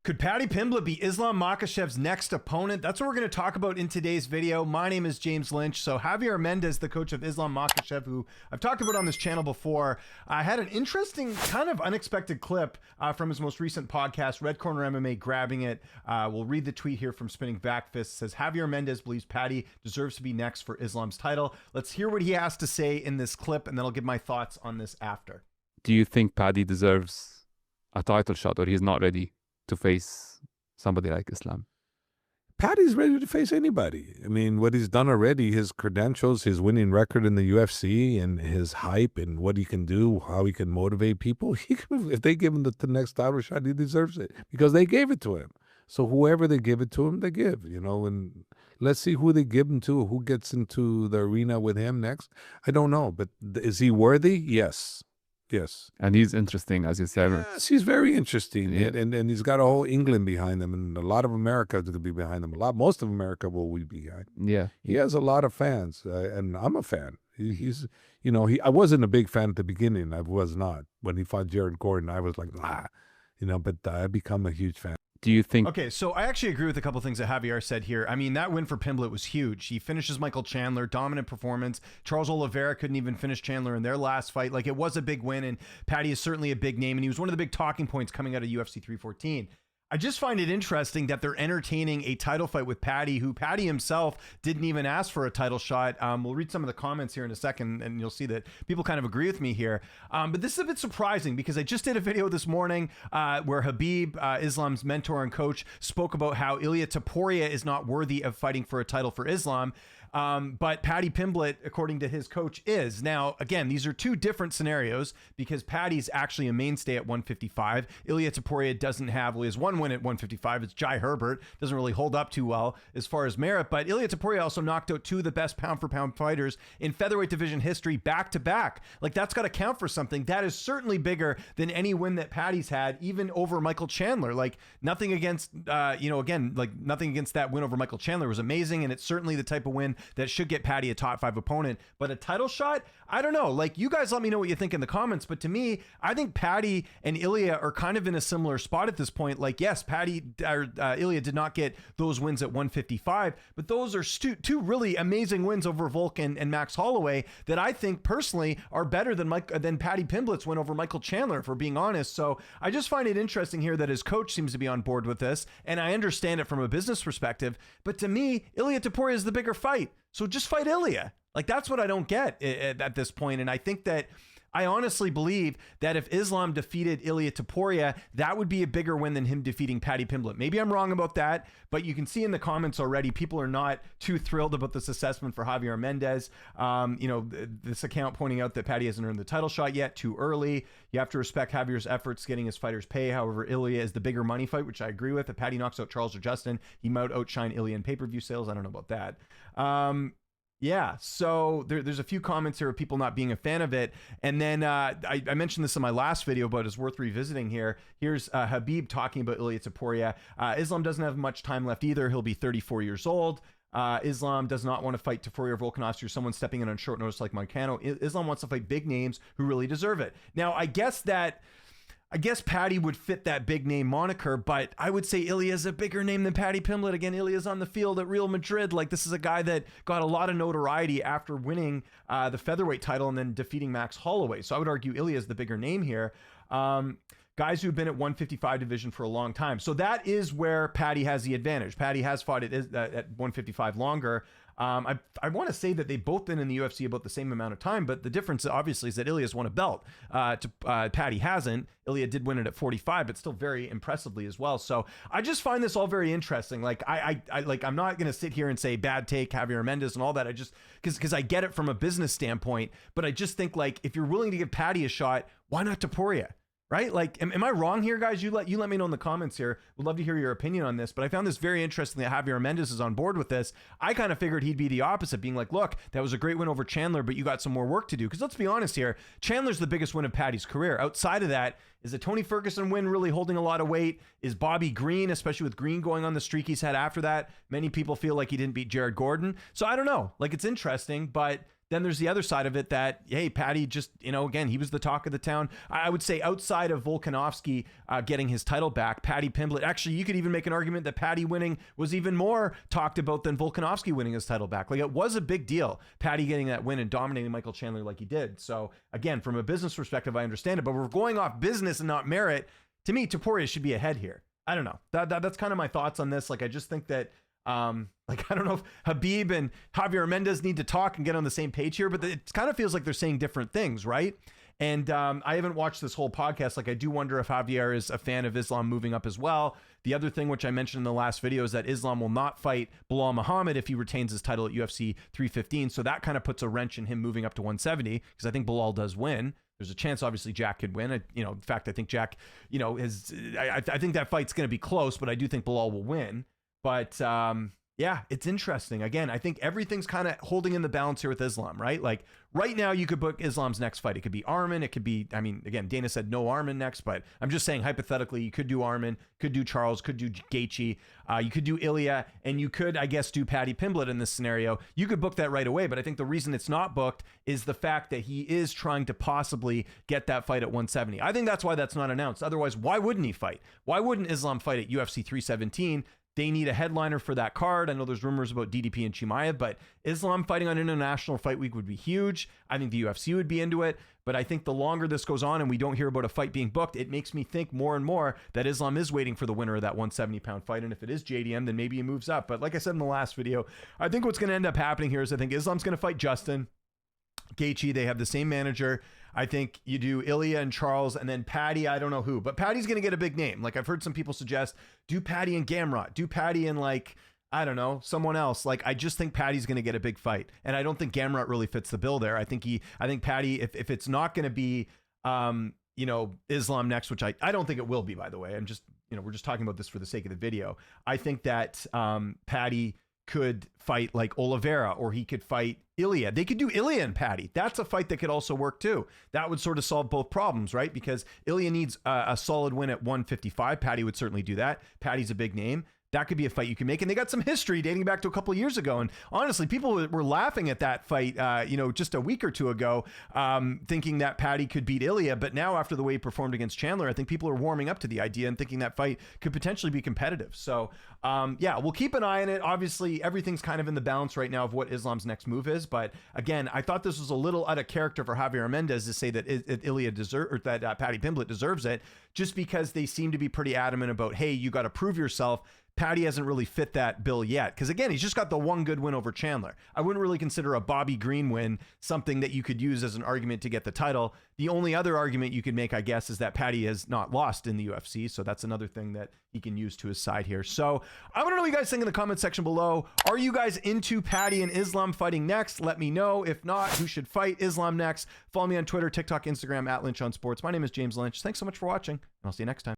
Could Paddy Pimblett be Islam Makhachev's next opponent? That's what we're going to talk about in today's video. My name is James Lynch. So Javier Mendez, the coach of Islam Makhachev, who I've talked about on this channel before, had an interesting, kind of unexpected clip from his most recent podcast, Red Corner MMA, grabbing it. We'll read the tweet here from Spinning Back Fist. It says, Javier Mendez believes Paddy deserves to be next for Islam's title. Let's hear what he has to say in this clip, and then I'll give my thoughts on this after. Do you think Paddy deserves a title shot, or he's not ready to face somebody like Islam? Paddy's ready to face anybody. I mean, what he's done already, his credentials, his winning record in the UFC, and his hype, and what he can do, how he can motivate people. If they give him the next title shot, he deserves it because they gave it to him. So whoever they give it to him, they give, you know, and let's see who they give him to, who gets into the arena with him next. I don't know, but is he worthy? Yes. Yes. And he's interesting, as you said. Yes, he's very interesting. Yeah. And he's got a whole England behind him, and a lot of America is going to be behind him. Most of America will be behind. Yeah. He has a lot of fans, and I'm a fan. He's, you know, I wasn't a big fan at the beginning. I was not. When he fought Jared Gordon, I was like, nah, you know, but I've become a huge fan. Do you think... Okay, so I actually agree with a couple things that Javier said here. I mean, that win for Pimblett was huge. He finishes Michael Chandler, dominant performance. Charles Oliveira couldn't even finish Chandler in their last fight. Like, it was a big win, and Paddy is certainly a big name, and he was one of the big talking points coming out of UFC 314. I just find it interesting that they're entertaining a title fight with Paddy, who Paddy himself didn't even ask for a title shot. We'll read some of the comments here in a second, and you'll see that people kind of agree with me here. But this is a bit surprising because I just did a video this morning where Khabib, Islam's mentor and coach, spoke about how Ilia Topuria is not worthy of fighting for a title for Islam. But Paddy Pimblett, according to his coach, is. Now, again, these are two different scenarios because Paddy's actually a mainstay at 155. Ilia Topuria doesn't have, well, he has one win at 155. It's Jai Herbert. Doesn't really hold up too well as far as merit. But Ilia Topuria also knocked out two of the best pound-for-pound fighters in featherweight division history back-to-back. Like, that's got to count for something. That is certainly bigger than any win that Paddy's had, even over Michael Chandler. Like, nothing against, nothing against that win over Michael Chandler was amazing, and it's certainly the type of win that should get Paddy a top 5 opponent. But a title shot, I don't know. Like, you guys let me know what you think in the comments. But to me, I think Paddy and Ilia are kind of in a similar spot at this point. Like, yes, Ilia did not get those wins at 155, but those are two really amazing wins over Volk and Max Holloway that I think personally are better than Paddy Pimblett's win over Michael Chandler, if we're being honest. So I just find it interesting here that his coach seems to be on board with this, and I understand it from a business perspective. But to me, Ilia Topuria is the bigger fight. So just fight Ilia. Like, that's what I don't get at this point. And I think that I honestly believe that if Islam defeated Ilia Topuria, that would be a bigger win than him defeating Paddy Pimblett. Maybe I'm wrong about that, but you can see in the comments already, people are not too thrilled about this assessment for Javier Mendez. This account pointing out that Paddy hasn't earned the title shot yet, too early. You have to respect Javier's efforts getting his fighters pay. However, Ilia is the bigger money fight, which I agree with. If Paddy knocks out Charles or Justin, he might outshine Ilia in pay-per-view sales. I don't know about that. Yeah, so there's a few comments here of people not being a fan of it. And then I mentioned this in my last video, but it's worth revisiting here. Here's Khabib talking about Ilia Topuria. Islam doesn't have much time left either. He'll be 34 years old. Islam does not want to fight Topuria or Volkanovski or someone stepping in on short notice like Moicano. Islam wants to fight big names who really deserve it. Now, I guess Paddy would fit that big name moniker, but I would say Ilia is a bigger name than Paddy Pimblett. Again, Ilia's on the field at Real Madrid. Like, this is a guy that got a lot of notoriety after winning the featherweight title and then defeating Max Holloway. So I would argue Ilia is the bigger name here. Guys who've been at 155 division for a long time. So that is where Paddy has the advantage. Paddy has fought at 155 longer. I want to say that they've both been in the UFC about the same amount of time, but the difference obviously is that Ilia's won a belt. Paddy hasn't. Ilia did win it at 45, but still very impressively as well. So I just find this all very interesting. Like, I'm not going to sit here and say bad take Javier Mendez and all that. I just, because I get it from a business standpoint, but I just think, like, if you're willing to give Paddy a shot, why not Topuria? Right? Like, am I wrong here, guys? You let me know in the comments here. Would love to hear your opinion on this, but I found this very interesting that Javier Mendez is on board with this. I kind of figured he'd be the opposite, being like, look, that was a great win over Chandler, but you got some more work to do. Because let's be honest here, Chandler's the biggest win of Paddy's career. Outside of that, is the Tony Ferguson win really holding a lot of weight? Is Bobby Green, especially with Green going on the streak he's had after that? Many people feel like he didn't beat Jared Gordon. So I don't know. Like, it's interesting, but then there's the other side of it that, hey, Paddy just, again, he was the talk of the town. I would say outside of Volkanovski getting his title back, Paddy Pimblett, actually, you could even make an argument that Paddy winning was even more talked about than Volkanovski winning his title back. Like, it was a big deal, Paddy getting that win and dominating Michael Chandler like he did. So again, from a business perspective, I understand it, but we're going off business and not merit. To me, Topuria should be ahead here. I don't know. That's kind of my thoughts on this. Like, I just think that, I don't know if Khabib and Javier Mendez need to talk and get on the same page here, but it kind of feels like they're saying different things, right? And I haven't watched this whole podcast. Like, I do wonder if Javier is a fan of Islam moving up as well. The other thing, which I mentioned in the last video, is that Islam will not fight Belal Muhammad if he retains his title at UFC 315. So that kind of puts a wrench in him moving up to 170, because I think Belal does win. There's a chance, obviously, Jack could win. In fact, I think Jack, I think that fight's going to be close, but I do think Belal will win. But yeah, it's interesting. Again, I think everything's kind of holding in the balance here with Islam, right? Like, right now, you could book Islam's next fight. It could be Arman. It could be, again, Dana said no Arman next, but I'm just saying, hypothetically, you could do Arman, could do Charles, could do Gaethje, you could do Ilya, and you could, I guess, do Paddy Pimblett in this scenario. You could book that right away, but I think the reason it's not booked is the fact that he is trying to possibly get that fight at 170. I think that's why that's not announced. Otherwise, why wouldn't he fight? Why wouldn't Islam fight at UFC 317? They need a headliner for that card. I know there's rumors about DDP and Chimaev, but Islam fighting on International Fight Week would be huge. I think the UFC would be into it, but I think the longer this goes on and we don't hear about a fight being booked, it makes me think more and more that Islam is waiting for the winner of that 170-pound fight, and if it is JDM, then maybe he moves up. But like I said in the last video, I think what's going to end up happening here is I think Islam's going to fight Justin Gaethje. They have the same manager. I think you do Ilya and Charles, and then Paddy, I don't know who, but Paddy's going to get a big name. Like, I've heard some people suggest, do Paddy and Gamrot, do Paddy and, like, I don't know, someone else. Like, I just think Paddy's going to get a big fight, and I don't think Gamrot really fits the bill there. I think Paddy, if it's not going to be, Islam next, which I don't think it will be, by the way. I'm just, we're just talking about this for the sake of the video. I think that Paddy could fight like Oliveira, or he could fight Ilya. They could do Ilya and Paddy. That's a fight that could also work too. That would sort of solve both problems, right? Because Ilya needs a solid win at 155. Paddy would certainly do that. Paddy's a big name. That could be a fight you can make. And they got some history dating back to a couple of years ago. And honestly, people were laughing at that fight, just a week or two ago, thinking that Paddy could beat Ilya. But now, after the way he performed against Chandler, I think people are warming up to the idea and thinking that fight could potentially be competitive. So, we'll keep an ey on it. Obviously, everything's kind of in the balance right now of what Islam's next move is. But again, I thought this was a little out of character for Javier Mendez to say that Ilya that Paddy Pimblett deserves it, just because they seem to be pretty adamant about, hey, you got to prove yourself. Paddy hasn't really fit that bill yet, because again, he's just got the one good win over Chandler. I wouldn't really consider a Bobby Green win something that you could use as an argument to get the title. The only other argument you could make, I guess, is that Paddy has not lost in the UFC, so that's another thing that he can use to his side here. So I want to know what you guys think in the comment section below. Are you guys into Paddy and Islam fighting next? Let me know. If not, who should fight Islam next? Follow me on Twitter, TikTok, Instagram, @LynchOnSports. My name is James Lynch. Thanks so much for watching, and I'll see you next time.